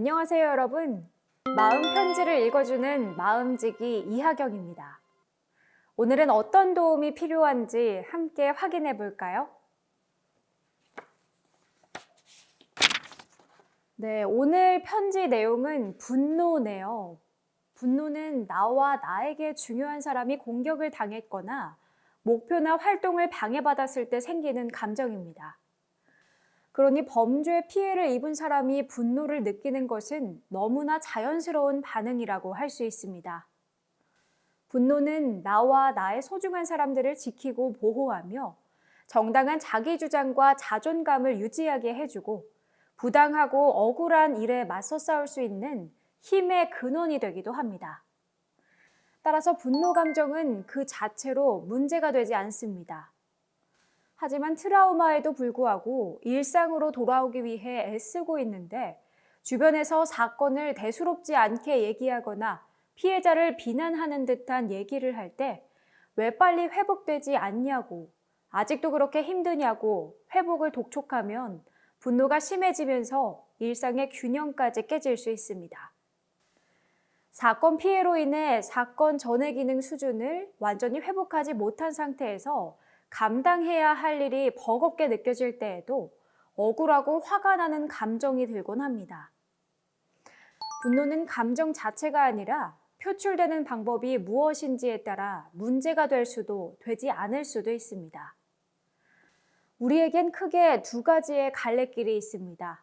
안녕하세요, 여러분. 마음 편지를 읽어주는 마음지기 이하경입니다. 오늘은 어떤 도움이 필요한지 함께 확인해 볼까요? 네, 오늘 편지 내용은 분노네요. 분노는 나와 나에게 중요한 사람이 공격을 당했거나 목표나 활동을 방해받았을 때 생기는 감정입니다. 그러니 범죄 피해를 입은 사람이 분노를 느끼는 것은 너무나 자연스러운 반응이라고 할 수 있습니다. 분노는 나와 나의 소중한 사람들을 지키고 보호하며 정당한 자기 주장과 자존감을 유지하게 해주고 부당하고 억울한 일에 맞서 싸울 수 있는 힘의 근원이 되기도 합니다. 따라서 분노 감정은 그 자체로 문제가 되지 않습니다. 하지만 트라우마에도 불구하고 일상으로 돌아오기 위해 애쓰고 있는데 주변에서 사건을 대수롭지 않게 얘기하거나 피해자를 비난하는 듯한 얘기를 할 때 왜 빨리 회복되지 않냐고, 아직도 그렇게 힘드냐고 회복을 독촉하면 분노가 심해지면서 일상의 균형까지 깨질 수 있습니다. 사건 피해로 인해 사건 전해 기능 수준을 완전히 회복하지 못한 상태에서 감당해야 할 일이 버겁게 느껴질 때에도 억울하고 화가 나는 감정이 들곤 합니다. 분노는 감정 자체가 아니라 표출되는 방법이 무엇인지에 따라 문제가 될 수도 되지 않을 수도 있습니다. 우리에겐 크게 두 가지의 갈래길이 있습니다.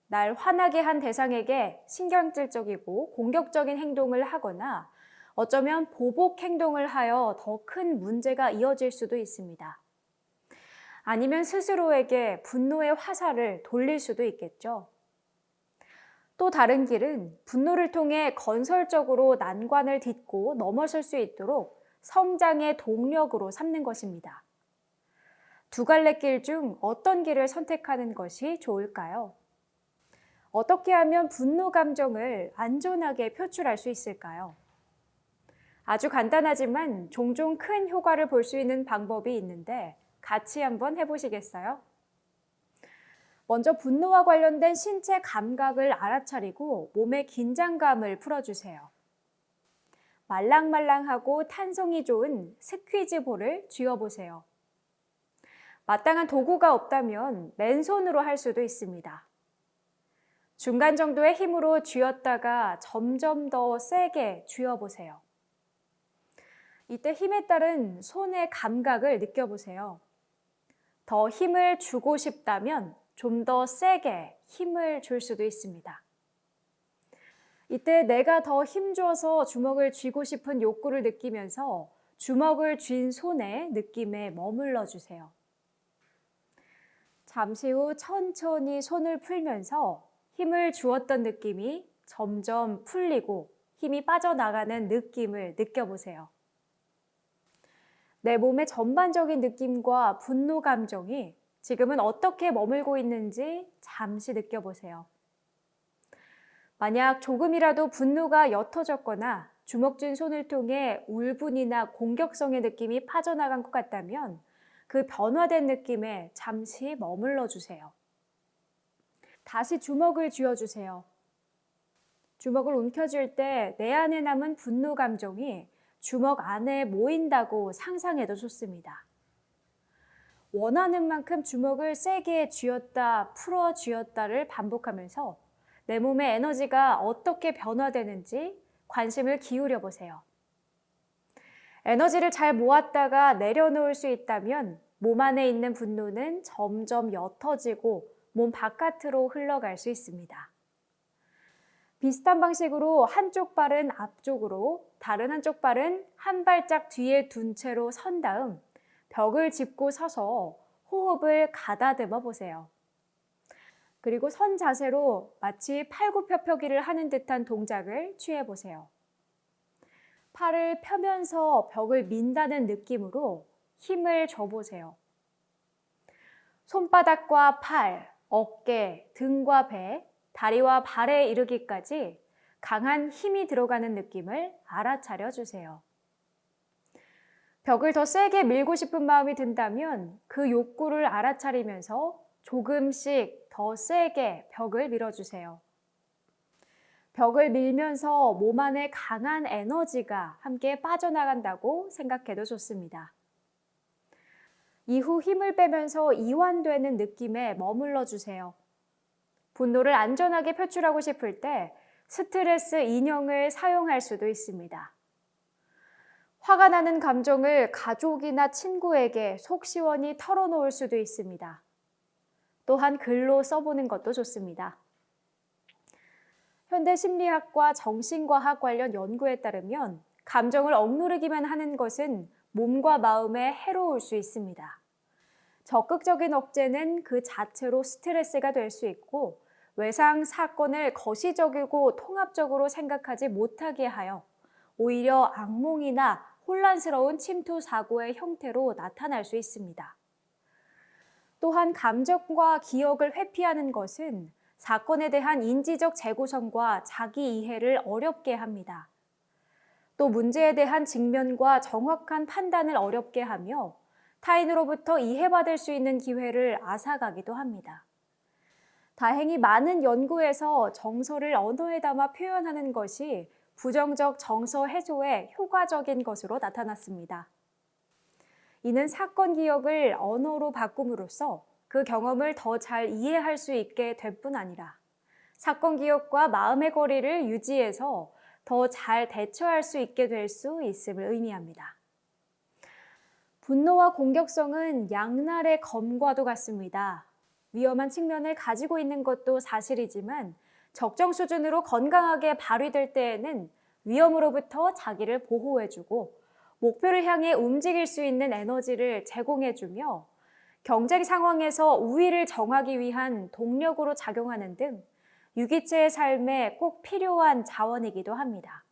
날 화나게 한 대상에게 신경질적이고 공격적인 행동을 하거나 어쩌면 보복 행동을 하여 더 큰 문제가 이어질 수도 있습니다. 아니면 스스로에게 분노의 화살을 돌릴 수도 있겠죠. 또 다른 길은 분노를 통해 건설적으로 난관을 딛고 넘어설 수 있도록 성장의 동력으로 삼는 것입니다. 두 갈래 길 중 어떤 길을 선택하는 것이 좋을까요? 어떻게 하면 분노 감정을 안전하게 표출할 수 있을까요? 아주 간단하지만 종종 큰 효과를 볼 수 있는 방법이 있는데 같이 한번 해보시겠어요? 먼저 분노와 관련된 신체 감각을 알아차리고 몸의 긴장감을 풀어주세요. 말랑말랑하고 탄성이 좋은 스퀴즈 볼을 쥐어보세요. 마땅한 도구가 없다면 맨손으로 할 수도 있습니다. 중간 정도의 힘으로 쥐었다가 점점 더 세게 쥐어보세요. 이때 힘에 따른 손의 감각을 느껴보세요. 더 힘을 주고 싶다면 좀 더 세게 힘을 줄 수도 있습니다. 이때 내가 더 힘줘서 주먹을 쥐고 싶은 욕구를 느끼면서 주먹을 쥔 손의 느낌에 머물러 주세요. 잠시 후 천천히 손을 풀면서 힘을 주었던 느낌이 점점 풀리고 힘이 빠져나가는 느낌을 느껴보세요. 내 몸의 전반적인 느낌과 분노 감정이 지금은 어떻게 머물고 있는지 잠시 느껴보세요. 만약 조금이라도 분노가 옅어졌거나 주먹 쥔 손을 통해 울분이나 공격성의 느낌이 빠져나간 것 같다면 그 변화된 느낌에 잠시 머물러 주세요. 다시 주먹을 쥐어주세요. 주먹을 움켜쥘 때 내 안에 남은 분노 감정이 주먹 안에 모인다고 상상해도 좋습니다. 원하는 만큼 주먹을 세게 쥐었다, 풀어 쥐었다를 반복하면서 내 몸의 에너지가 어떻게 변화되는지 관심을 기울여 보세요. 에너지를 잘 모았다가 내려놓을 수 있다면 몸 안에 있는 분노는 점점 옅어지고 몸 바깥으로 흘러갈 수 있습니다. 비슷한 방식으로 한쪽 발은 앞쪽으로, 다른 한쪽 발은 한 발짝 뒤에 둔 채로 선 다음 벽을 짚고 서서 호흡을 가다듬어 보세요. 그리고 선 자세로 마치 팔굽혀펴기를 하는 듯한 동작을 취해 보세요. 팔을 펴면서 벽을 민다는 느낌으로 힘을 줘보세요. 손바닥과 팔, 어깨, 등과 배, 다리와 발에 이르기까지 강한 힘이 들어가는 느낌을 알아차려 주세요. 벽을 더 세게 밀고 싶은 마음이 든다면 그 욕구를 알아차리면서 조금씩 더 세게 벽을 밀어주세요. 벽을 밀면서 몸 안에 강한 에너지가 함께 빠져나간다고 생각해도 좋습니다. 이후 힘을 빼면서 이완되는 느낌에 머물러 주세요. 분노를 안전하게 표출하고 싶을 때 스트레스 인형을 사용할 수도 있습니다. 화가 나는 감정을 가족이나 친구에게 속 시원히 털어놓을 수도 있습니다. 또한 글로 써보는 것도 좋습니다. 현대 심리학과 정신과학 관련 연구에 따르면 감정을 억누르기만 하는 것은 몸과 마음에 해로울 수 있습니다. 적극적인 억제는 그 자체로 스트레스가 될 수 있고 외상 사건을 거시적이고 통합적으로 생각하지 못하게 하여 오히려 악몽이나 혼란스러운 침투 사고의 형태로 나타날 수 있습니다. 또한 감정과 기억을 회피하는 것은 사건에 대한 인지적 재구성과 자기 이해를 어렵게 합니다. 또 문제에 대한 직면과 정확한 판단을 어렵게 하며 타인으로부터 이해받을 수 있는 기회를 앗아가기도 합니다. 다행히 많은 연구에서 정서를 언어에 담아 표현하는 것이 부정적 정서 해소에 효과적인 것으로 나타났습니다. 이는 사건 기억을 언어로 바꿈으로써 그 경험을 더 잘 이해할 수 있게 될 뿐 아니라 사건 기억과 마음의 거리를 유지해서 더 잘 대처할 수 있게 될 수 있음을 의미합니다. 분노와 공격성은 양날의 검과도 같습니다. 위험한 측면을 가지고 있는 것도 사실이지만 적정 수준으로 건강하게 발휘될 때에는 위험으로부터 자기를 보호해주고 목표를 향해 움직일 수 있는 에너지를 제공해주며 경쟁 상황에서 우위를 정하기 위한 동력으로 작용하는 등 유기체의 삶에 꼭 필요한 자원이기도 합니다.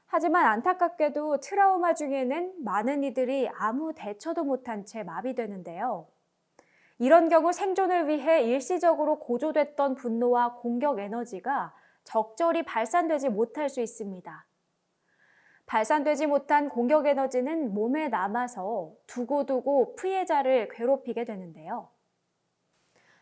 하지만 안타깝게도 트라우마 중에는 많은 이들이 아무 대처도 못한 채 마비되는데요. 이런 경우 생존을 위해 일시적으로 고조됐던 분노와 공격 에너지가 적절히 발산되지 못할 수 있습니다. 발산되지 못한 공격 에너지는 몸에 남아서 두고두고 피해자를 괴롭히게 되는데요.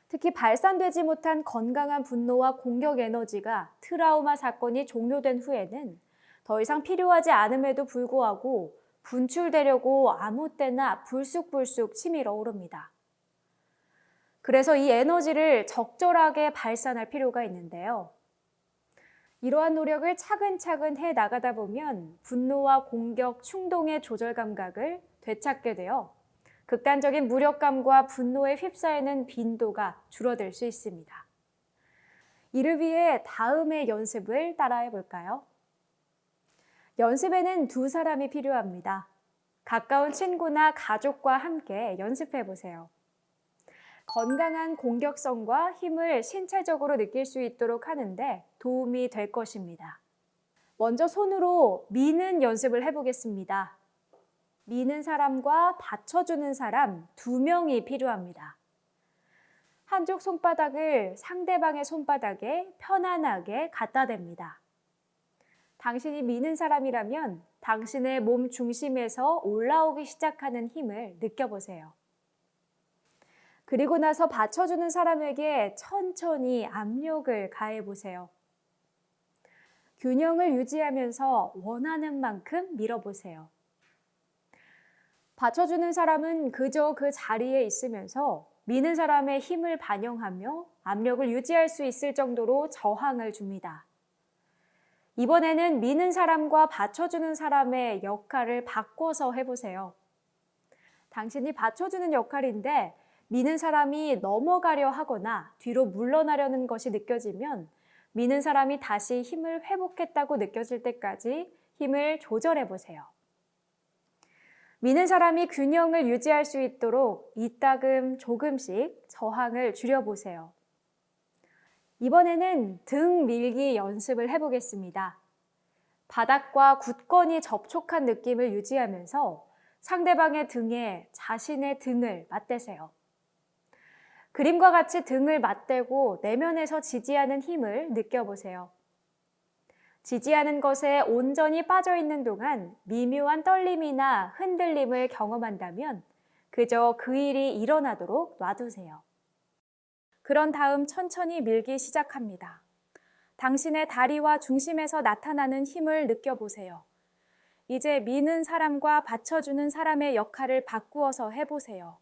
특히 발산되지 못한 건강한 분노와 공격 에너지가 트라우마 사건이 종료된 후에는 더 이상 필요하지 않음에도 불구하고 분출되려고 아무 때나 불쑥불쑥 치밀어 오릅니다. 그래서 이 에너지를 적절하게 발산할 필요가 있는데요. 이러한 노력을 차근차근 해 나가다 보면 분노와 공격, 충동의 조절 감각을 되찾게 되어 극단적인 무력감과 분노에 휩싸이는 빈도가 줄어들 수 있습니다. 이를 위해 다음의 연습을 따라해 볼까요? 연습에는 두 사람이 필요합니다. 가까운 친구나 가족과 함께 연습해 보세요. 건강한 공격성과 힘을 신체적으로 느낄 수 있도록 하는데 도움이 될 것입니다. 먼저 손으로 미는 연습을 해보겠습니다. 미는 사람과 받쳐주는 사람 2명이 필요합니다. 한쪽 손바닥을 상대방의 손바닥에 편안하게 갖다 댑니다. 당신이 미는 사람이라면 당신의 몸 중심에서 올라오기 시작하는 힘을 느껴보세요. 그리고 나서 받쳐주는 사람에게 천천히 압력을 가해보세요. 균형을 유지하면서 원하는 만큼 밀어보세요. 받쳐주는 사람은 그저 그 자리에 있으면서 미는 사람의 힘을 반영하며 압력을 유지할 수 있을 정도로 저항을 줍니다. 이번에는 미는 사람과 받쳐주는 사람의 역할을 바꿔서 해보세요. 당신이 받쳐주는 역할인데 미는 사람이 넘어가려 하거나 뒤로 물러나려는 것이 느껴지면 미는 사람이 다시 힘을 회복했다고 느껴질 때까지 힘을 조절해 보세요. 미는 사람이 균형을 유지할 수 있도록 이따금 조금씩 저항을 줄여보세요. 이번에는 등 밀기 연습을 해보겠습니다. 바닥과 굳건히 접촉한 느낌을 유지하면서 상대방의 등에 자신의 등을 맞대세요. 그림과 같이 등을 맞대고 내면에서 지지하는 힘을 느껴보세요. 지지하는 것에 온전히 빠져있는 동안 미묘한 떨림이나 흔들림을 경험한다면 그저 그 일이 일어나도록 놔두세요. 그런 다음 천천히 밀기 시작합니다. 당신의 다리와 중심에서 나타나는 힘을 느껴보세요. 이제 미는 사람과 받쳐주는 사람의 역할을 바꾸어서 해보세요.